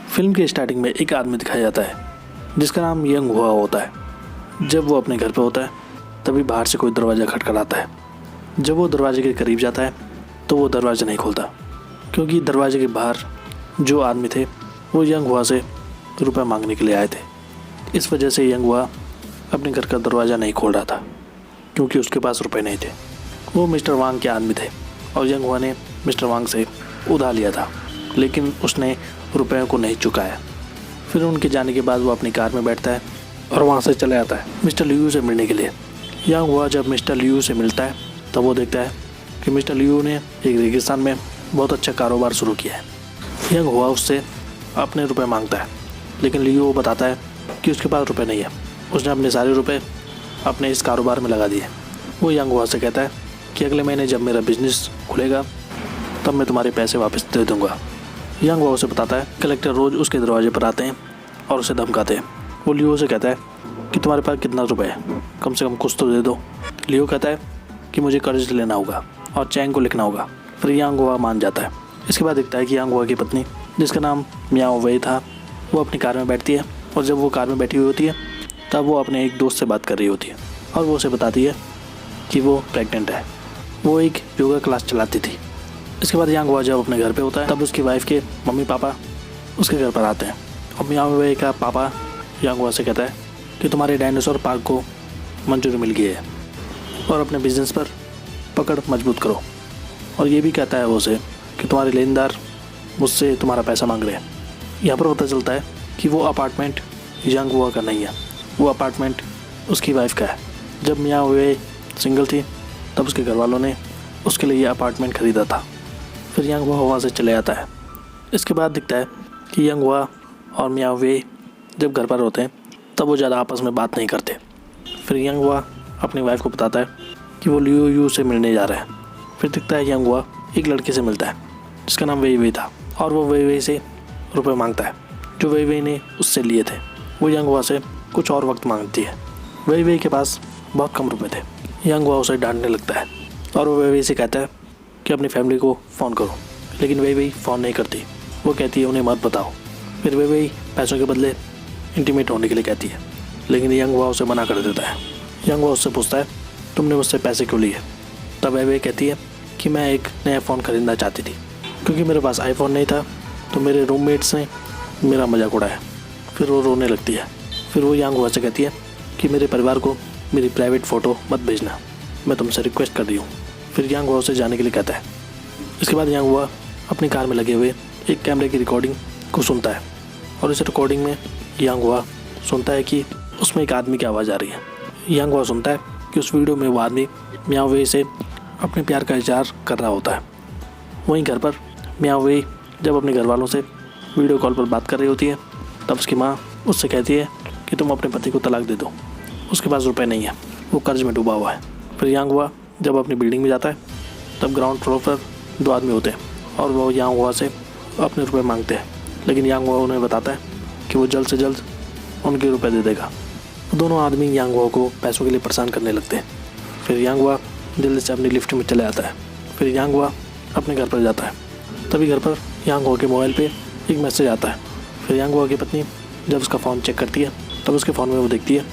Film के starting में एक आदमी दिखाया जाता है जिसका नाम यंग हुआ होता है। जब वो अपने घर पे होता है तभी बाहर से कोई दरवाज़ा खटखटाता है। जब वो दरवाजे के करीब जाता है तो वो दरवाज़ा नहीं खोलता, क्योंकि दरवाजे के बाहर जो आदमी थे वो यंग हुआ से रुपए मांगने के लिए आए थे। इस वजह से यंग हुआ अपने घर का दरवाज़ा नहीं खोल रहा था, क्योंकि उसके पास रुपए नहीं थे। वो मिस्टर वांग के आदमी थे और यंग हुआ ने मिस्टर वांग से उधार लिया था, लेकिन उसने रुपयों को नहीं चुकाया। फिर उनके जाने के बाद वो अपनी कार में बैठता है और वहाँ से चला जाता है मिस्टर लियू से मिलने के लिए। यंग हुआ जब मिस्टर लियू से मिलता है तब वो देखता है कि मिस्टर लियू ने एक रेगिस्तान में बहुत अच्छा कारोबार शुरू किया है। यंग हुआ उससे अपने रुपए मांगता है, लेकिन लियू बताता है कि उसके पास रुपए नहीं है। उसने अपने सारे रुपए अपने इस कारोबार में लगा दिए। वो यंग हुआ से कहता है कि अगले महीने जब मेरा बिजनेस खुलेगा तब मैं तुम्हारे पैसे वापस दे दूँगा। यंग हुआ उसे बताता है कलेक्टर रोज़ उसके दरवाजे पर आते हैं और उसे धमकाते हैं। वो लियो से कहता है कि तुम्हारे पास कितना रुपए है, कम से कम कुछ तो दे दो। लियो कहता है कि मुझे कर्ज लेना होगा और चैंग को लिखना होगा। फिर यंग हुआ मान जाता है। इसके बाद दिखता है कि यंग हुआ की पत्नी, जिसका नाम मियाओ वेई था, वो अपनी कार में बैठती है और जब वो कार में बैठी हुई होती है तब वो अपने एक दोस्त से बात कर रही होती है और वो उसे बताती है कि वो प्रेग्नेंट है। वो एक योगा क्लास चलाती थी। इसके बाद यंग हुआ जब अपने घर पे होता है तब उसकी वाइफ के मम्मी पापा उसके घर पर आते हैं और मियाओ वेई का पापा यंग हुआ से कहता है कि तुम्हारे डायनासोर पार्क को मंजूरी मिल गई है और अपने बिजनेस पर पकड़ मजबूत करो। और ये भी कहता है वो उसे कि तुम्हारे लेनदार मुझसे तुम्हारा पैसा मांग रहे हैं। यहाँ पर पता चलता है कि वो अपार्टमेंट यंग हुआ का नहीं है, वो अपार्टमेंट उसकी वाइफ का है। जब मियाओ वेई सिंगल थी तब उसके घर वालों ने उसके लिए ये अपार्टमेंट ख़रीदा था। फिर यंग हुआ वहाँ से चले जाता है। इसके बाद दिखता है कि यंग हुआ और मियाओ वेई जब घर पर होते हैं तब वो ज़्यादा आपस में बात नहीं करते। फिर यंग हुआ अपनी वाइफ को बताता है कि वो लियो यू से मिलने जा रहा है। फिर दिखता है यंग हुआ एक लड़के से मिलता है जिसका नाम वेई वेई था और वो वेई वेई से रुपए मांगता है जो वेई वेई ने उससे लिए थे। वो यंग हुआ से कुछ और वक्त मांगती है। वेई वेई के पास बहुत कम रुपए थे। यंग हुआ उसे डांटने लगता है और वो वेई वेई से कहता है कि अपनी फैमिली को फ़ोन करो, लेकिन वेई वेई फ़ोन नहीं करती। वो कहती है उन्हें मत बताओ। फिर वेई वेई पैसों के बदले इंटीमेट होने के लिए कहती है, लेकिन यंग हुआ उसे मना कर देता है। यंग हुआ उससे पूछता है तुमने मुझसे पैसे क्यों लिए। तब वेई वेई कहती है कि मैं एक नया फ़ोन खरीदना चाहती थी, क्योंकि मेरे पास आईफोन नहीं था तो मेरे रूममेट्स ने मेरा मजाक उड़ाया। फिर वो रोने लगती है। फिर वो यंग हुआ से कहती है कि मेरे परिवार को मेरी प्राइवेट फ़ोटो मत भेजना, मैं तुमसे रिक्वेस्ट कर रही हूँ। फिर यंग हुआ उसे जाने के लिए कहता है। इसके बाद यंग हुआ अपनी कार में लगे हुए एक कैमरे की रिकॉर्डिंग को सुनता है और इस रिकॉर्डिंग में यंग हुआ सुनता है कि उसमें एक आदमी की आवाज़ आ रही है। यंग हुआ सुनता है कि उस वीडियो में वो आदमी मियाओ वेई से अपने प्यार का इजहार कर रहा होता है। वहीं घर पर मियाओ वेई जब अपने घर वालों से वीडियो कॉल पर बात कर रही होती है तब उसकी माँ उससे कहती है कि तुम अपने पति को तलाक दे दो, उसके पास रुपए नहीं है, वो कर्ज में डूबा हुआ है। फिर यंग हुआ जब अपनी बिल्डिंग में जाता है तब ग्राउंड फ्लोर पर दो आदमी होते हैं और वो यंग हुआ से अपने रुपए मांगते हैं, लेकिन यंग हुआ उन्हें बताता है कि वो जल्द से जल्द उनके रुपए दे देगा। दोनों आदमी यंग हुआ को पैसों के लिए परेशान करने लगते हैं। फिर यंग हुआ जल्दी से अपनी लिफ्ट में चले जाता है। फिर यंग हुआ अपने घर पर जाता है। तभी घर पर यंग हुआ के मोबाइल पे एक मैसेज आता है। फिर यंग हुआ की पत्नी जब उसका फ़ोन चेक करती है तब उसके फ़ोन में वो देखती है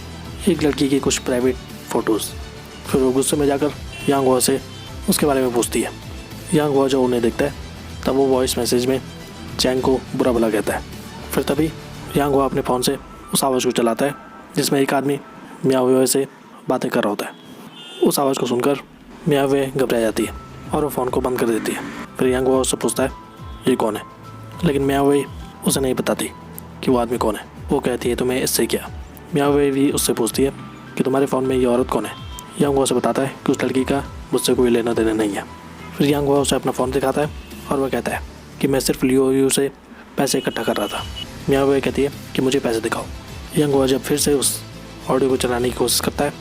एक लड़की की कुछ प्राइवेट फ़ोटोज़। फिर वो गुस्से में जाकर यंग हुआ से उसके बारे में पूछती है। यंग हुआ जब उन्हें देखता है तब वो वॉइस मैसेज में चैंग को बुरा भला कहता है। फिर तभी यंग हुआ अपने फ़ोन से उस आवाज़ को चलाता है जिसमें एक आदमी मियाओ वेई से बातें कर रहा होता है। उस आवाज़ को सुनकर मियाओ वेई घबरा जाती है और वो फ़ोन को बंद कर देती है। फिर यंग हुआ उससे पूछता है ये कौन है, लेकिन मियाओ वेई उसे नहीं बताती कि वो आदमी कौन है। वो कहती है तुम्हें इससे क्या। मियाओ वेई भी उससे पूछती है कि तुम्हारे फ़ोन में ये औरत कौन है। यंग हुआ उसे बताता है कि उस लड़की का मुझसे कोई लेना देना नहीं है। फिर यंग हुआ उसे अपना फ़ोन दिखाता है और वह कहता है कि मैं सिर्फ लियो यू से पैसे इकट्ठा कर रहा था। मियाओ वेई कहती है कि मुझे पैसे दिखाओ। यंग हुआ जब फिर से उस ऑडियो को चलाने की कोशिश करता है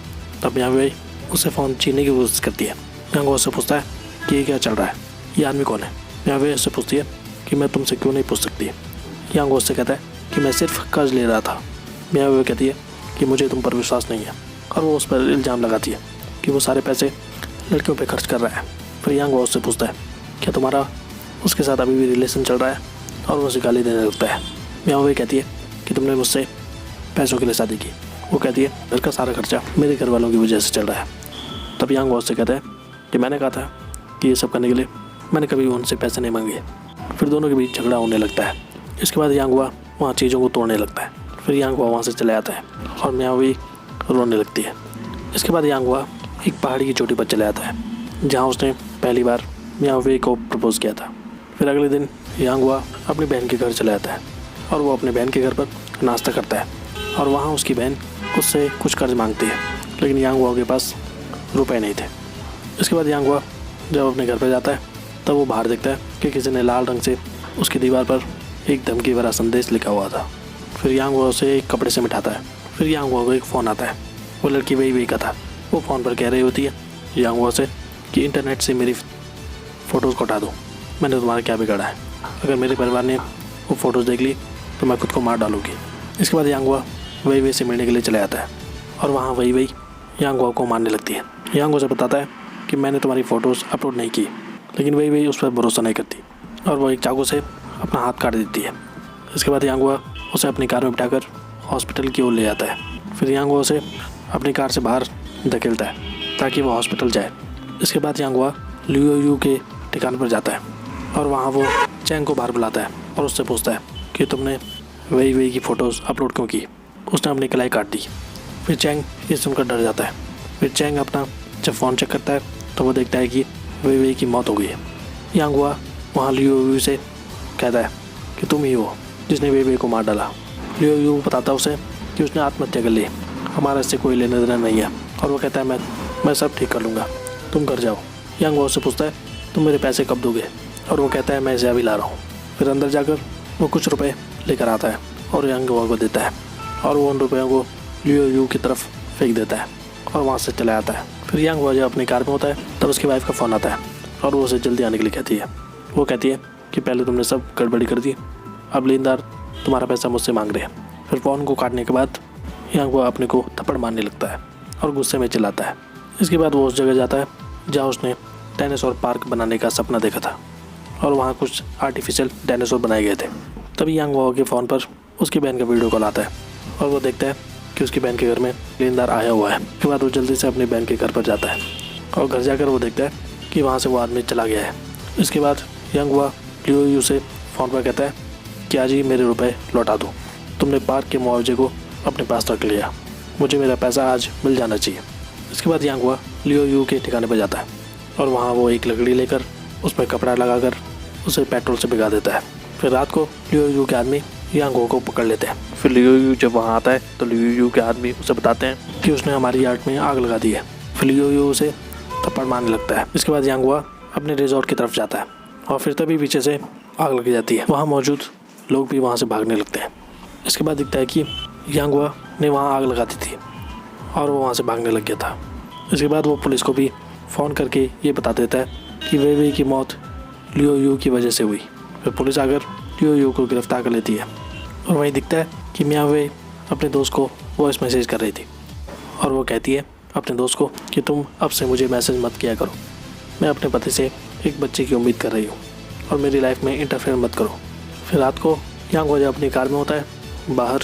तब मियाओ वेई उसे फ़ोन छीनने की कोशिश करती है। यंग हुआ उससे पूछता है कि ये क्या चल रहा है, ये आदमी कौन है। मियाओ वेई उससे पूछती है कि मैं तुमसे क्यों नहीं पूछ सकती। यंग हुआ उससे कहता है कि मैं सिर्फ कर्ज ले रहा था। मियाओ वेई कहती है कि मुझे तुम पर विश्वास नहीं है और वो उस पर इल्ज़ाम लगाती है कि वो सारे पैसे लड़कियों पे खर्च कर रहा है। फिर यंग हुआ उससे पूछता है क्या तुम्हारा उसके साथ अभी भी रिलेशन चल रहा है और वो उसे गाली देने लगता है। मियाँ वे कहती है कि तुमने मुझसे पैसों के लिए शादी की। वो कहती है घर का सारा खर्चा मेरे घर वालों की वजह से चल रहा है। तब यांग हुआ उससे कहता है कि मैंने कहा था कि ये सब करने के लिए मैंने कभी उनसे पैसे नहीं मांगे। फिर दोनों के बीच झगड़ा होने लगता है। इसके बाद यांग हुआ वहाँ चीज़ों को तोड़ने लगता है। फिर यांग हुआ वहाँ से चले आता है और मियाँ वे रोने लगती है। इसके बाद यांग हुआ एक पहाड़ी की चोटी पर चले आता है जहाँ उसने पहली बार मियाँ वे को प्रपोज किया था। फिर अगले दिन यांग हुआ अपनी बहन के घर चले आता है और वो अपने बहन के घर पर नाश्ता करता है और वहाँ उसकी बहन उससे कुछ कर्ज मांगती है, लेकिन यांग हुआ के पास रुपए नहीं थे। इसके बाद यांग हुआ जब अपने घर पर जाता है तब वो बाहर देखता है कि किसी ने लाल रंग से उसकी दीवार पर एक धमकी भरा संदेश लिखा हुआ था। फिर यांग हुआ उसे एक कपड़े से मिटाता है। फिर यांग हुआ को एक फ़ोन आता है। वो लड़की वही का था। वो फ़ोन पर कह रही होती है यांग हुआ से कि इंटरनेट से मेरी फ़ोटोज़ को हटा दो, मैंने तुम्हारा क्या बिगाड़ा है, अगर मेरे परिवार ने वो फ़ोटोज़ देख ली तो मैं खुद को मार डालूंगी। इसके बाद यांग हुआ वही से मिलने के लिए चले जाता है और वहाँ वही यांग हुआ को मारने लगती है। यांग हुआ से बताता है कि मैंने तुम्हारी फ़ोटोज़ अपलोड नहीं की, लेकिन वही उस पर भरोसा नहीं करती और वो एक चाकू से अपना हाथ काट देती है। इसके बाद यांग हुआ उसे अपनी कार में बिठाकर हॉस्पिटल की ओर ले जाता है। फिर यांग हुआ उसे अपनी कार से बाहर धकेलता है ताकि वो हॉस्पिटल जाए। इसके बाद यांग हुआ लियो यू के ठिकाने पर जाता है और वहाँ वो चैंग को बाहर बुलाता है और उससे पूछता है कि तुमने वही की फ़ोटोज़ अपलोड क्यों की। उसने अपनी कलाई काट दी। फिर चैंग ये सुनकर डर जाता है। फिर चैंग अपना जब फ़ोन चेक करता है तो वो देखता है कि वही की मौत हो गई है। यांग हुआ वहाँ लियो यू से कहता है कि तुम ही हो जिसने वही को मार डाला। लियो यू बताता है उसे कि उसने आत्महत्या कर ली, हमारा इससे कोई लेना देना नहीं है। और वो कहता है मैं सब ठीक कर लूँगा, तुम घर जाओ। यांग हुआ उससे पूछता है तुम मेरे पैसे कब दोगे, और वो कहता है मैं इसे अभी ला रहा हूँ। फिर अंदर जाकर वो कुछ रुपए लेकर आता है और यांग हुआ को देता है और वो उन रुपयों को लियो यू की तरफ फेंक देता है और वहाँ से चला आता है। फिर यांग हुआ जब अपनी कार में होता है तब उसकी वाइफ का फ़ोन आता है और वो उसे जल्दी आने के लिए कहती है। वो कहती है कि पहले तुमने सब गड़बड़ी कर दी, अब लेनदार तुम्हारा पैसा मुझसे मांग रहे हैं। फिर फ़ोन को काटने के बाद यांग हुआ अपने को थप्पड़ मारने लगता है और गुस्से में चिल्लाता है। इसके बाद वो उस जगह जाता है जहाँ उसने डायनासोर पार्क बनाने का सपना देखा था और वहाँ कुछ आर्टिफिशियल डायनासोर बनाए गए थे। तभी यांग हुआ के फ़ोन पर उसकी बहन का वीडियो कॉल आता है और वो देखता है कि उसकी बहन के घर में लेनदार आया हुआ है। उसके बाद वो जल्दी से अपनी बहन के घर पर जाता है और घर जाकर वो देखता है कि वहाँ से वो आदमी चला गया है। इसके बाद यांग हुआ लियो यू से फ़ोन पर कहता है कि आज ही मेरे रुपए लौटा दो, तुमने पार्क के मुआवजे को अपने पास रख लिया, मुझे मेरा पैसा आज मिल जाना चाहिए। इसके बाद यांग हुआ लियो यू के ठिकाने पर जाता है और वहाँ वो एक लकड़ी लेकर उस पर कपड़ा लगाकर उसे पेट्रोल से भिगा देता है। फिर रात को लियो यू के आदमी यांग हुआ को पकड़ लेते हैं। फिर लियो यू जब वहाँ आता है तो लियो यू के आदमी उसे बताते हैं कि उसने हमारी यार्ड में आग लगा दी है। फिर लियो यू उसे थप्पड़ मारने लगता है। इसके बाद यांग हुआ अपने रिजॉर्ट की तरफ जाता है और फिर तभी पीछे से आग लग जाती है। वहाँ मौजूद लोग भी वहाँ से भागने लगते हैं। इसके बाद दिखता है कि यांग हुआ ने वहाँ आग लगा दी थी और वो वहाँ से भागने लग गया था। इसके बाद वो पुलिस को भी फ़ोन करके ये बता देता है कि वही की मौत लियो यू की वजह से हुई। फिर पुलिस आकर लियो यू को गिरफ्तार कर लेती है और वहीं दिखता है कि मियाँ वे अपने दोस्त को वॉइस मैसेज कर रही थी और वो कहती है अपने दोस्त को कि तुम अब से मुझे मैसेज मत किया करो, मैं अपने पति से एक बच्चे की उम्मीद कर रही हूँ और मेरी लाइफ में इंटरफेयर मत करो। फिर रात को यांग हुआ जब अपनी कार में होता है बाहर,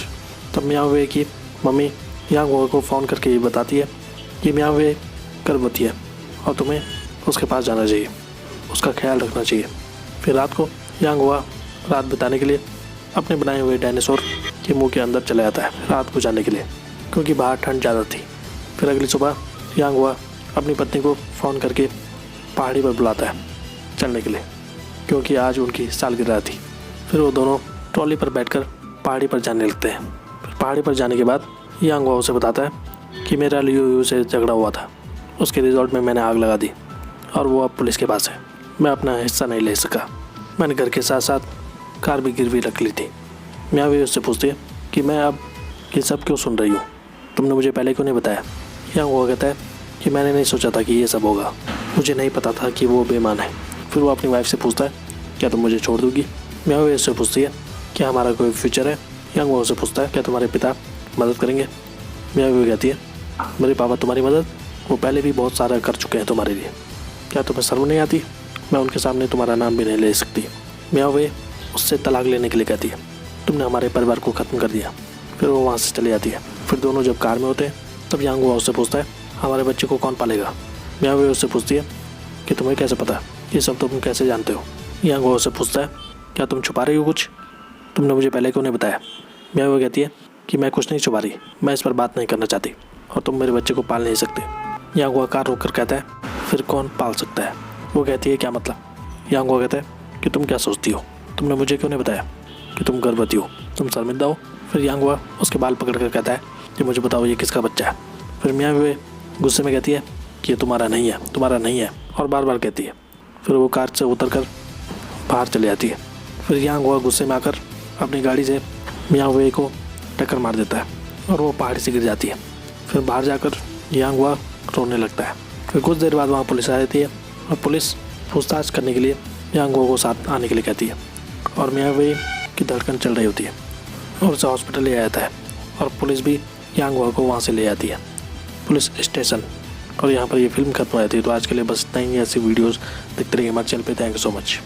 तब मियाँ वे की मम्मी यांग हुआ को फ़ोन करके ये बताती है कि मियाँ वे गर्भवती है और तुम्हें उसके पास जाना चाहिए, उसका ख्याल रखना चाहिए। फिर रात को यांग हुआ रात बिताने के लिए अपने बनाए हुए डायनासोर के मुंह के अंदर चला जाता है रात गुजारने के लिए, क्योंकि बाहर ठंड ज़्यादा थी। फिर अगली सुबह यांग हुआ अपनी पत्नी को फ़ोन करके पहाड़ी पर बुलाता है चलने के लिए, क्योंकि आज उनकी सालगिरह थी। फिर वो दोनों ट्रॉली पर बैठकर पहाड़ी पर जाने लगते हैं। फिर पहाड़ी पर जाने के बाद यांग हुआ उसे बताता है कि मेरा लियो यू से झगड़ा हुआ था, उसके रिजॉर्ट में मैंने आग लगा दी और वो अब पुलिस के पास है, मैं अपना हिस्सा नहीं ले सका, मैंने घर के साथ साथ कार भी गिरवी रख ली थी। मियाँ वे उससे पूछती है कि मैं अब ये सब क्यों सुन रही हूँ, तुमने मुझे पहले क्यों नहीं बताया। यांग हुआ कहता है कि मैंने नहीं सोचा था कि ये सब होगा, मुझे नहीं पता था कि वो बेईमान है। फिर वो अपनी वाइफ से पूछता है क्या तुम मुझे छोड़ दोगी। मियाँ वे उससे पूछती है क्या हमारा कोई फ्यूचर है। यांग हुआ उससे पूछता है क्या तुम्हारे पिता मदद करेंगे। मियाँ वे कहती है मेरे पापा तुम्हारी मदद, वो पहले भी बहुत सारा कर चुके हैं तुम्हारे लिए, क्या तुम्हें शर्म नहीं आती, मैं उनके सामने तुम्हारा नाम भी नहीं ले सकती। मियाँ वे उससे तलाक लेने के लिए कहती है। तुमने हमारे परिवार को ख़त्म कर दिया। फिर वो वहाँ से चली जाती है। फिर दोनों जब कार में होते हैं तब यांग हुआ उससे पूछता है हमारे बच्चे को कौन पालेगा। मियाँ वे उससे पूछती है कि तुम्हें कैसे पता, ये सब तुम कैसे जानते हो। यांग हुआ उससे पूछता है क्या तुम छुपा रही हो कुछ, तुमने मुझे पहले क्यों नहीं बताया। मियाँ वे कहती है कि मैं कुछ नहीं छुपा रही, मैं इस पर बात नहीं करना चाहती और तुम मेरे बच्चे को पाल नहीं सकते। यांग हुआ कार रोक कर कहता है फिर कौन पाल सकता है। वो कहती है क्या मतलब। यांग हुआ कहता है कि तुम क्या सोचती हो, तुमने मुझे क्यों नहीं बताया कि तुम गर्भवती हो, तुम शर्मिंदा हो। फिर यांग हुआ उसके बाल पकड़ कर कहता है कि मुझे बताओ ये किसका बच्चा है। फिर मियाँ वे गुस्से में कहती है कि ये तुम्हारा नहीं है, तुम्हारा नहीं है, और बार बार कहती है। फिर वो कार से उतर कर बाहर चली जाती है। फिर यांग हुआ गुस्से में आकर अपनी गाड़ी से मियाँ वे को टक्कर मार देता है और वो पहाड़ी से गिर जाती है। फिर बाहर जाकर यांग हुआ रोने लगता है। फिर कुछ देर बाद वहाँ पुलिस आ जाती है और पुलिस पूछताछ करने के लिए यांग हुआ को साथ आने के लिए कहती है और मियाँ वे की धड़कन चल रही होती है और उसे हॉस्पिटल ले जाता है और पुलिस भी यांग हुआ को वहाँ से ले जाती है पुलिस स्टेशन। और यहाँ पर ये फिल्म खत्म हो जाती है। तो आज के लिए बस इतना ही। ऐसी वीडियोस देखते रहिए हमारे चैनल पे। Thank you so much.